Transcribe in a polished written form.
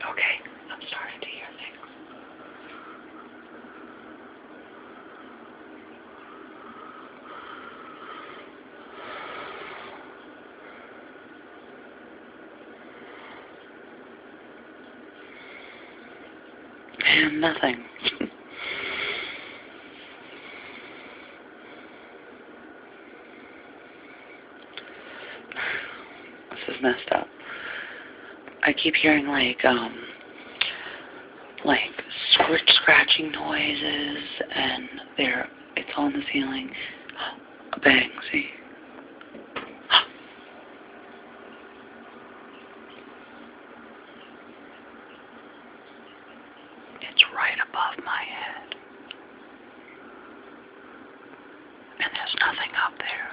Okay, I'm starting to hear things. And nothing. This is messed up. I keep hearing like scratching noises, and it's on the ceiling. A bang, see? It's right above my head. And there's nothing up there.